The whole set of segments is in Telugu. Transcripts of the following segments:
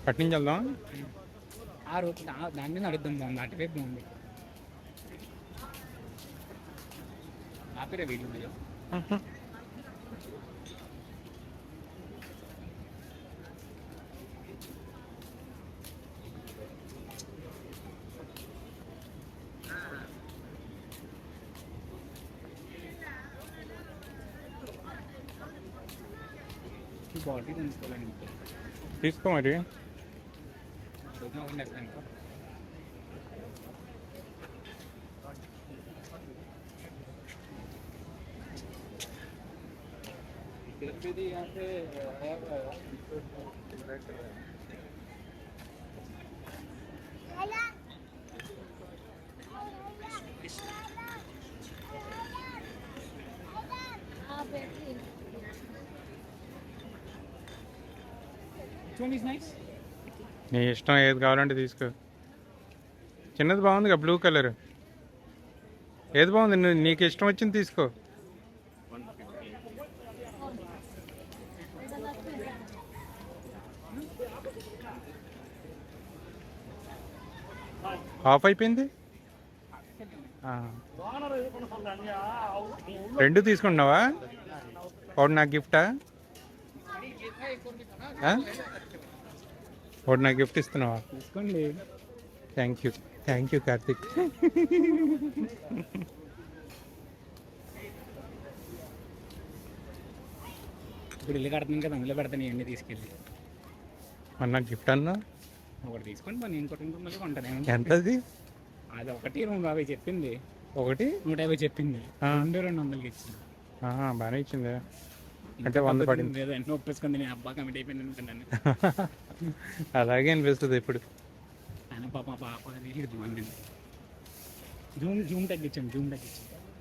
అటు నుంచి వెళ్దాం. ఆ రూట్ దాన్ని నడుద్దాం, బాగుంది అటువైపు బాగుంది. ఆపిరే వీళ్ళు బాడీ తెలుసుకోవాలండి. తీసుకో మరి. किरण बेदी यहाँ पे आया हुआ है। Which one is nice? నీ ఇష్టం, ఏది కావాలంటే తీసుకో. చిన్నది బాగుందిగా, బ్లూ కలర్. ఏది బాగుంది, నీకు ఇష్టం వచ్చింది తీసుకో. ఆఫ్ అయిపోయింది. రెండు తీసుకుంటున్నావా? ఒకటి నాకు గిఫ్టా? ఒకటి నాకు గిఫ్ట్ ఇస్తున్నావా? తీసుకోండి. Thank you Karthik. ఇప్పుడు ఇల్లు కడుతున్నాను కదా, అందులో పెడతాను ఇవన్నీ తీసుకెళ్ళి. మరి నాకు గిఫ్ట్ అన్నా? ఒకటి తీసుకొని పని ఇంకోటి మళ్ళీ కొంటాను. ఎంతది? అది ఒకటి 250 చెప్పింది. ఒకటి 150 చెప్పింది. 200కి ఇచ్చింది. బాగానే ఇచ్చింది. అంటే 100 పడింది. ఎన్నో ఒప్పేసుకుంది, నేను అబ్బా కమిట్ అయిపోయింది అనుకున్నాను. అలాగే అనిపిస్తుంది ఇప్పుడు. ఆయన పాప జూమ్ తగ్గించాం.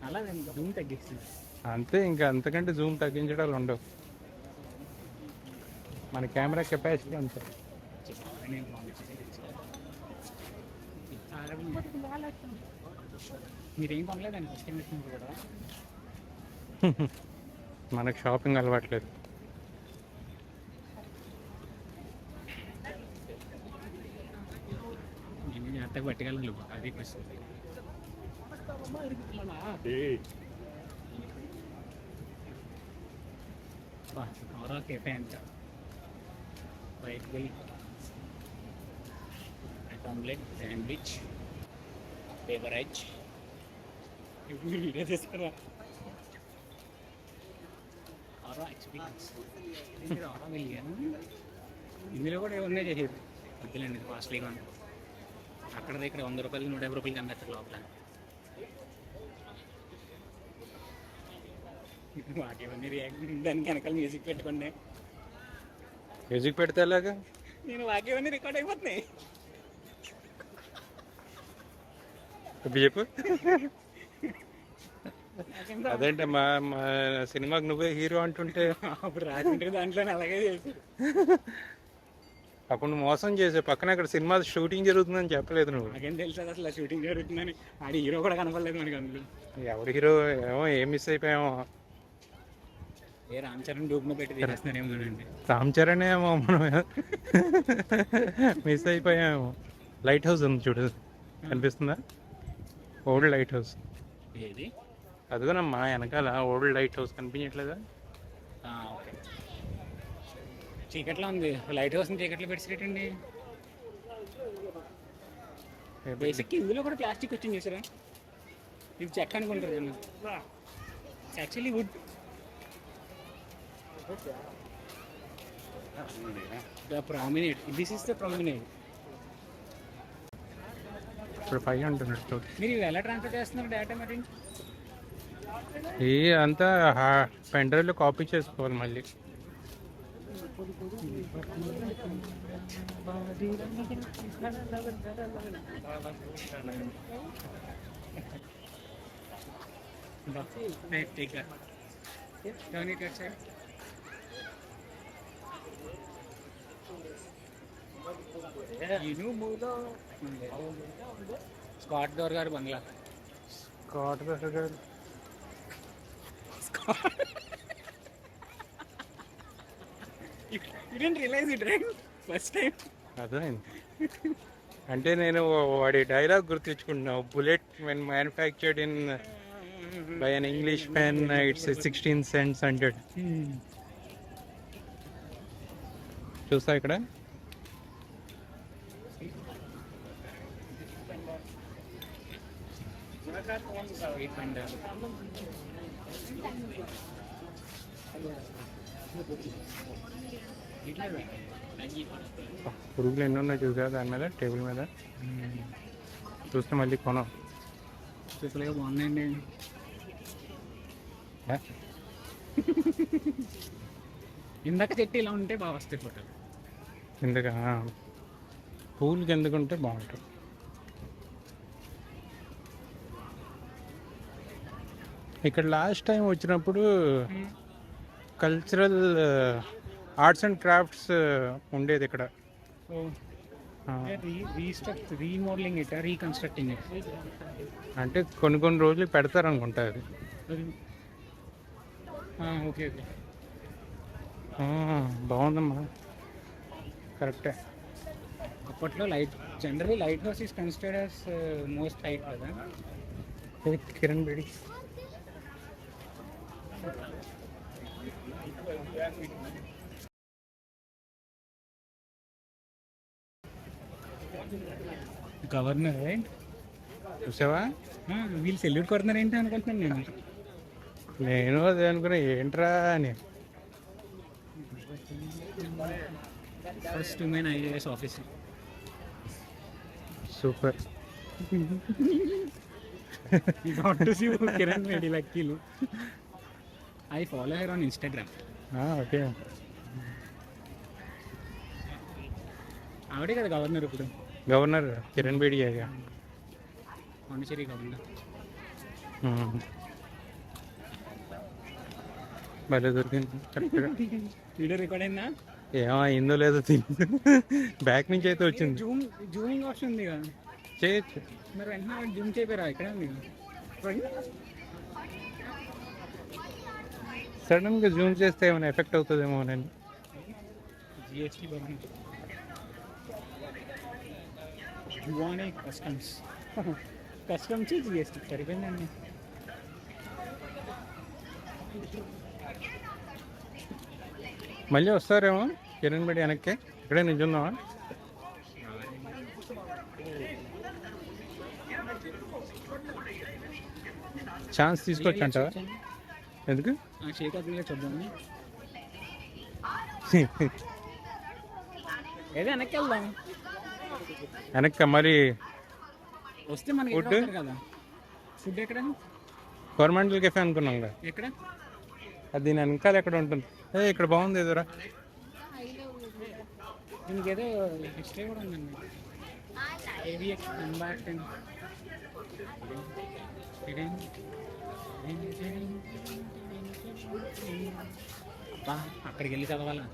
అలా జూమ్ తగ్గించింది అంతే. ఇంకా అంతకంటే జూమ్ తగ్గించడాలు ఉండవు. మన కెమెరా కెపాసిటీ అంతే. మీరేం కొనలేదండి ఫస్ట్ టైం వచ్చినప్పుడు కూడా? మనకు షాపింగ్ అలవాట్లేదు. నేను జాగ్రత్తగా పట్టుకెళ్ళాలి, అది క్వశ్చన్. కేఫే అంట white bill omelette sandwich beverage. ఇప్పుడు వీడియో తీసుకురా. ఎక్స్పీరియన్స్ ఇందులో కూడా ఏమన్నా చేసేది వద్దులేండి, కాస్ట్లీగా ఉంది. అక్కడ దగ్గర 100 రూపాయలు 150 రూపాయలు కమ్మేస్తారు లోపల. వాకేమన్నీ రియాక్ట్ దానికి వెనకాల మ్యూజిక్ పెట్టుకోండి. మ్యూజిక్ పెడితే ఎలాగా? నేను వాకేమన్నీ రికార్డ్ అయిపోతున్నాయి. చెప్పు. అదేంటే మా సినిమాకి నువ్వే హీరో అంటుంటే అప్పుడు రాజంటే దాంట్లోనే అలాగే చేసి అప్పుడు నువ్వు మోసం చేసే. పక్కన అక్కడ సినిమా షూటింగ్ జరుగుతుందని చెప్పలేదు నువ్వు. నాకేం తెలుసు అసలు షూటింగ్ జరుగుతుందని. ఆడి హీరో కూడా కనపడలేదు మనకి అందులో. ఎవరు హీరో ఏమో, ఏం మిస్ అయిపోయామో. ఏ రామ్ చరణ్ డూబ్ను పెట్టి తీసేస్తున్నారేమో చూడండి. రామ్ చరణ్ ఏమో మనం మిస్ అయిపోయామేమో. లైట్ హౌస్ ఉంది చూడు, కనిపిస్తుందా? Old light house. ఏది? అదిగోనమ్మా వెనకాల ఓల్డ్ లైట్ హౌస్ కనిపించట్లేదా? ఓకే. చీకట్లో ఉంది లైట్ హౌస్, చీకట్లో పెట్టేటండి. బేసిక్ ఇందులో కూడా ప్లాస్టిక్ వచ్చింది చూసారా? ఇది చెక్క అనుకుంటారు నేను. Actually wood. The promenade, this is the promenade. ఇప్పుడు 500. మీరు ఎలా ట్రాన్స్ఫర్ చేస్తున్నారు డేటా మరి? ఈ అంతా పెన్ డ్రైవ్లో కాపీ చేసుకోవాలి మళ్ళీ. స్కాట్ డోర్ గారు బంగ్లా. స్కాట్ డోర్ గారు You didn't realize it, right? First time. అర్థమైంది. అంటే నేను వాడి డైలాగ్ గుర్తించుకుంటున్నా, bullet when manufactured in by an English man it's 16 cents అంటాడు. చూస్తా ఇక్కడ పురుగులు ఎన్ని ఉన్నాయి చూసా దాని మీద, టేబుల్ మీద. చూస్తే మళ్ళీ కొనం. చూసలేగా బాగున్నాయండి. ఇందాక చెట్టు ఇలా ఉంటే బాగా వస్తాయి ఫోటోలు. ఎందుకు పూలకి ఎందుకుంటే బాగుంటుంది. ఇక్కడ లాస్ట్ టైం వచ్చినప్పుడు కల్చరల్ ఆర్ట్స్ అండ్ క్రాఫ్ట్స్ ఉండేది ఇక్కడ. Remodelling it, reconstructing it. అంటే కొన్ని రోజులు పెడతారు అనుకుంటా అది. ఓకే ఓకే, బాగుందమ్మా, కరెక్టే. అప్పట్లో generally light house is considered as most height కదా. కిరణ్ బేడి. గవర్నర్ రైట్, చూసావా? వీళ్ళు సెల్యూట్ కొడుతున్నారు ఏంటి అనుకుంటున్నాను నేను అదే అనుకున్నా, ఏంట్రా అని. First women IAS officer. Super. Kiran Bedi లక్కీలు. I follow her on Instagram. Okay. ఆవిడే కదా గవర్నర్ ఇప్పుడు. Governor Kiran Bedi Pondicherry governor. భలే దొరికింది కరెక్ట్గా. వీడియో రికార్డ్ అయిందా? ఏమో అయిందో లేదో తెలియదు. బ్యాక్ నుంచి అయితే వచ్చింది. జూమింగ్ ఆప్షన్ ఉంది కదా, చేయొచ్చు. మరి వెంటనే జూమ్ చేయపోయారా? ఇక్కడ ఉంది సడన్గా జూమ్ చేస్తే ఏమైనా ఎఫెక్ట్ అవుతుందేమో అని. GST కస్టమ్స్ GST సరిపోయిందండి. మళ్ళీ వస్తారేమో కిరణ్ బేడి వెనక్కి. ఇక్కడే నించుందామా? ఛాన్స్ తీసుకోవచ్చు అంటావా? ఎందుకు? చూద్దాం. ఏదో వెనక్కి వెళ్దాం. వెనక్కి మరి వస్తే మనకి ఫుడ్ కదా. ఫుడ్ ఎక్కడ? గవర్నమెంటల్ కెఫే అనుకున్నాం కదా. ఎక్కడ? అది దీని వెనకాల ఎక్కడ ఉంటుంది. ఇక్కడ బాగుంది ఎదురా. దీనికి ఏదో హిస్టరీ కూడా ఉందండి. AVX ఇంపాక్ట్ అక్కడికి వెళ్ళి చదవాలా?